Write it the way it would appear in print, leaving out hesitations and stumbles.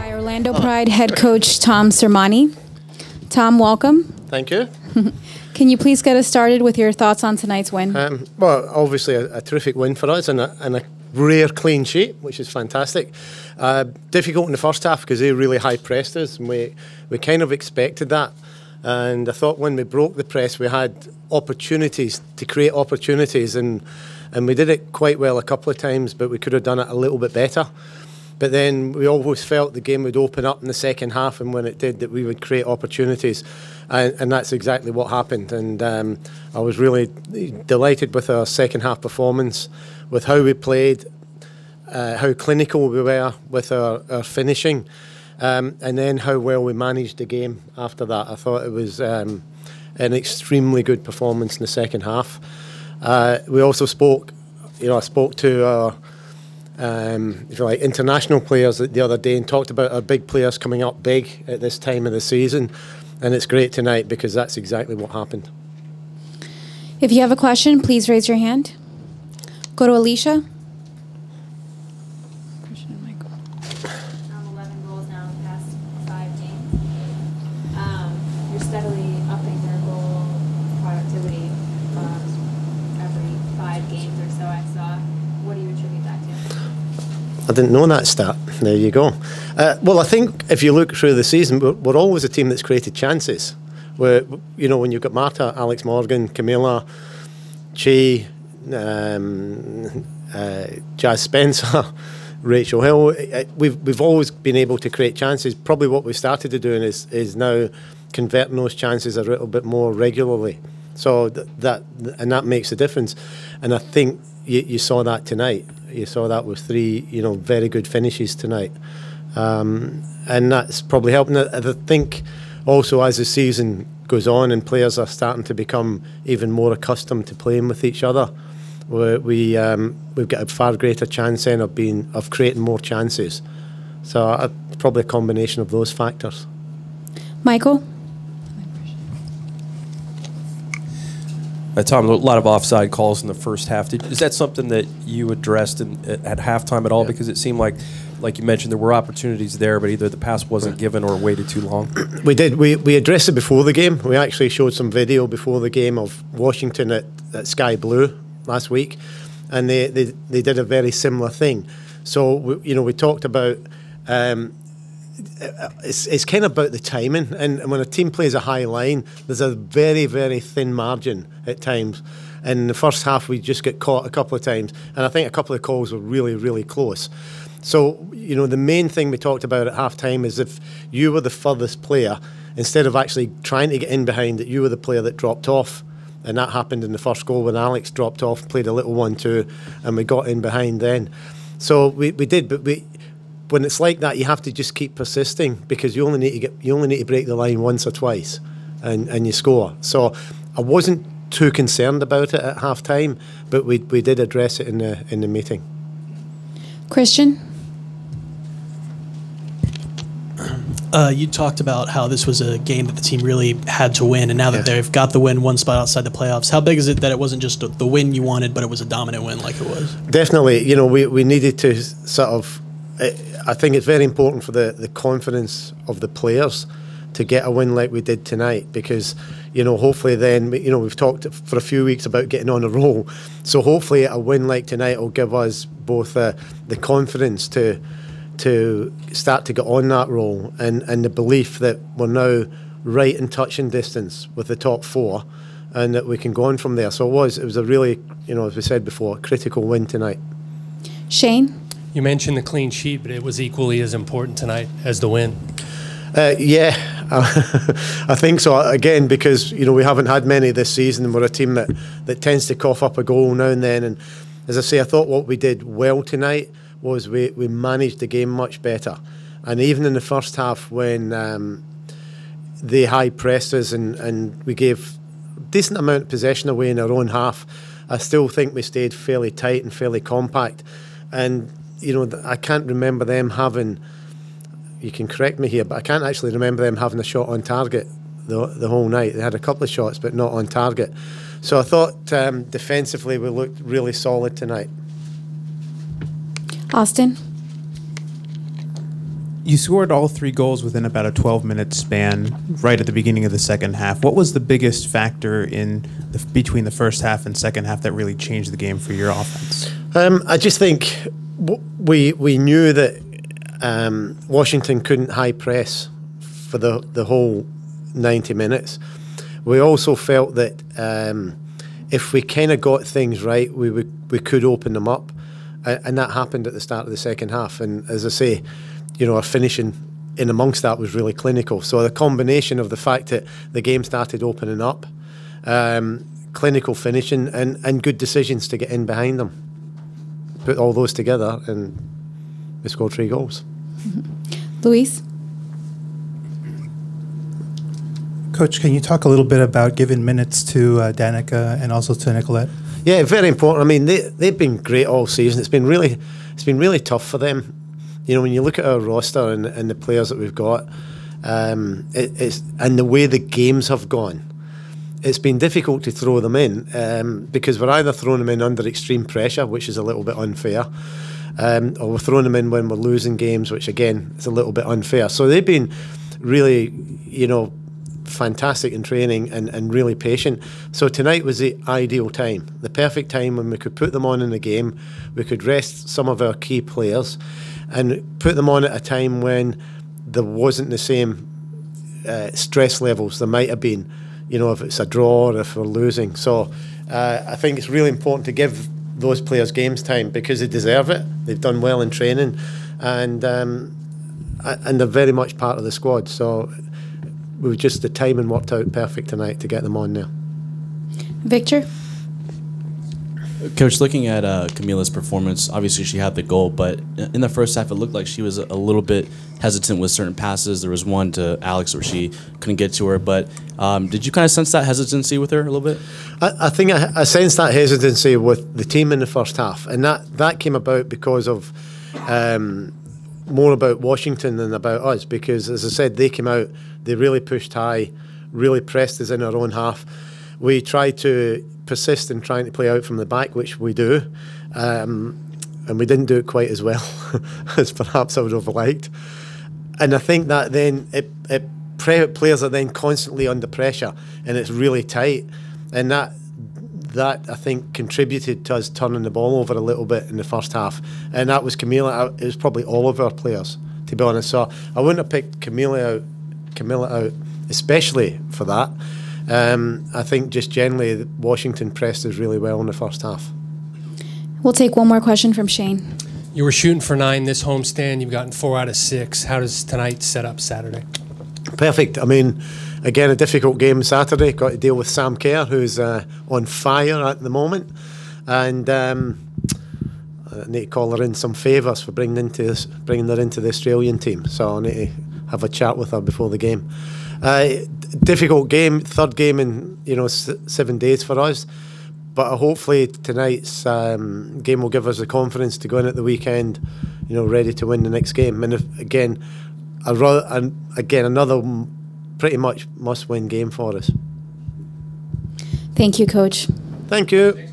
By Orlando Pride head coach Tom Sermanni. Tom, welcome. Thank you. Can you please get us started with your thoughts on tonight's win? Well, obviously a terrific win for us and a rare clean sheet, which is fantastic. Difficult in the first half because they really high pressed us, and we kind of expected that. And I thought when we broke the press, we had opportunities to create opportunities, and we did it quite well a couple of times, but we could have done it a little bit better. But then we always felt the game would open up in the second half, and when it did, that we would create opportunities, and that's exactly what happened. And I was really delighted with our second half performance, with how we played, how clinical we were with our finishing, and then how well we managed the game after that. I thought it was an extremely good performance in the second half. We also spoke, I spoke to our if you like, international players the other day and talked about our big players coming up big at this time of the season, and it's great tonight because that's exactly what happened. If you have a question, please raise your hand. Go to Alicia. 11 goals now in the past 5 games. You're steadily upping your goal productivity every 5 games or so, I saw. What do you attribute that to? I didn't know that stat. There you go. Well, I think if you look through the season, we're always a team that's created chances. Where, when you've got Marta, Alex Morgan, Camilla, Che, Jazz Spencer, Rachel Hill, we've always been able to create chances. Probably what we've started to do is now converting those chances a little bit more regularly. So that makes a difference. And I think you saw that tonight. You saw that with 3, very good finishes tonight, and that's probably helping. I think also as the season goes on and players are starting to become even more accustomed to playing with each other, we've got a far greater chance then of creating more chances. So probably a combination of those factors. Michael? Tom, a lot of offside calls in the first half. Is that something that you addressed at halftime at all? Yeah. Because it seemed like you mentioned, there were opportunities there, but either the pass wasn't given or waited too long. We did. We addressed it before the game. We actually showed some video before the game of Washington at Sky Blue last week, and they did a very similar thing. So we talked about. It's kind of about the timing, and when a team plays a high line, there's a very, very thin margin at times. And in the first half, we just get caught a couple of times, and I think a couple of calls were really, really close. So, the main thing we talked about at half-time is if you were the furthest player, instead of actually trying to get in behind it, you were the player that dropped off. And that happened in the first goal when Alex dropped off, played a little 1-2, and we got in behind then. So we did, but when it's like that, you have to just keep persisting, because you only need to break the line once or twice, and you score. So I wasn't too concerned about it at half time, but we did address it in the meeting. Christian? You talked about how this was a game that the team really had to win, and now that they've got the win, one spot outside the playoffs, how big is it that it wasn't just the win you wanted, but it was a dominant win like it was? Definitely. We needed to sort of. I think it's very important for the confidence of the players to get a win like we did tonight, because hopefully then we've talked for a few weeks about getting on a roll, so hopefully a win like tonight will give us both the confidence to start to get on that roll, and the belief that we're now right in touching distance with the top 4, and that we can go on from there. So it was a really, as we said before, a critical win tonight. Shane? You mentioned the clean sheet, but it was equally as important tonight as the win. Yeah, I think so. Again, because we haven't had many this season, and we're a team that tends to cough up a goal now and then. And as I say, I thought what we did well tonight was we managed the game much better. And even in the first half, when they high pressed us and we gave a decent amount of possession away in our own half, I still think we stayed fairly tight and fairly compact. And I can't remember them having, you can correct me here, but I can't actually remember them having a shot on target the whole night. They had a couple of shots, but not on target. So I thought defensively we looked really solid tonight. Austin? You scored all 3 goals within about a 12-minute span, right at the beginning of the second half. What was the biggest factor between the first half and second half that really changed the game for your offense? I just think we knew that Washington couldn't high press for the whole 90 minutes. We also felt that if we kind of got things right, we could open them up, and that happened at the start of the second half. And as I say, our finishing in amongst that was really clinical. So the combination of the fact that the game started opening up, clinical finishing, and good decisions to get in behind them, put all those together, and we scored 3 goals. Luis? Coach, can you talk a little bit about giving minutes to Danica and also to Nicolette? Yeah, very important. I mean, they've been great all season. It's been really tough for them. When you look at our roster and the players that we've got, and the way the games have gone, it's been difficult to throw them in because we're either throwing them in under extreme pressure, which is a little bit unfair, or we're throwing them in when we're losing games, which again is a little bit unfair. So they've been really, fantastic in training and really patient. So tonight was the ideal time, the perfect time when we could put them on in the game. We could rest some of our key players and put them on at a time when there wasn't the same stress levels there might have been, if it's a draw or if we're losing. So I think it's really important to give those players games time because they deserve it. They've done well in training, and they're very much part of the squad. So the timing worked out perfect tonight to get them on there. Victor? Coach, looking at Camila's performance, obviously she had the goal, but in the first half it looked like she was a little bit hesitant with certain passes. There was one to Alex where she couldn't get to her, but did you kind of sense that hesitancy with her a little bit? I think I sensed that hesitancy with the team in the first half, and that came about because of more about Washington than about us, because as I said, they came out, they really pushed high, really pressed us in our own half. We tried to persist in trying to play out from the back, which we do, and we didn't do it quite as well as perhaps I would have liked. And I think that then players are then constantly under pressure, and it's really tight, and that I think contributed to us turning the ball over a little bit in the first half, and that was Camila. It was probably all of our players, to be honest. So I wouldn't have picked Camila out especially for that. I think just generally Washington pressed us really well in the first half. We'll take one more question from Shane. You were shooting for 9 this homestand. You've gotten 4 out of 6. How does tonight set up Saturday? Perfect. I mean, again, a difficult game Saturday. Got to deal with Sam Kerr, who's on fire at the moment. And I need to call her in some favours for bringing her into the Australian team. So I need to have a chat with her before the game. Difficult game, 3rd game in 7 days for us. But hopefully tonight's game will give us the confidence to go in at the weekend, ready to win the next game. And another pretty much must-win game for us. Thank you, Coach. Thank you.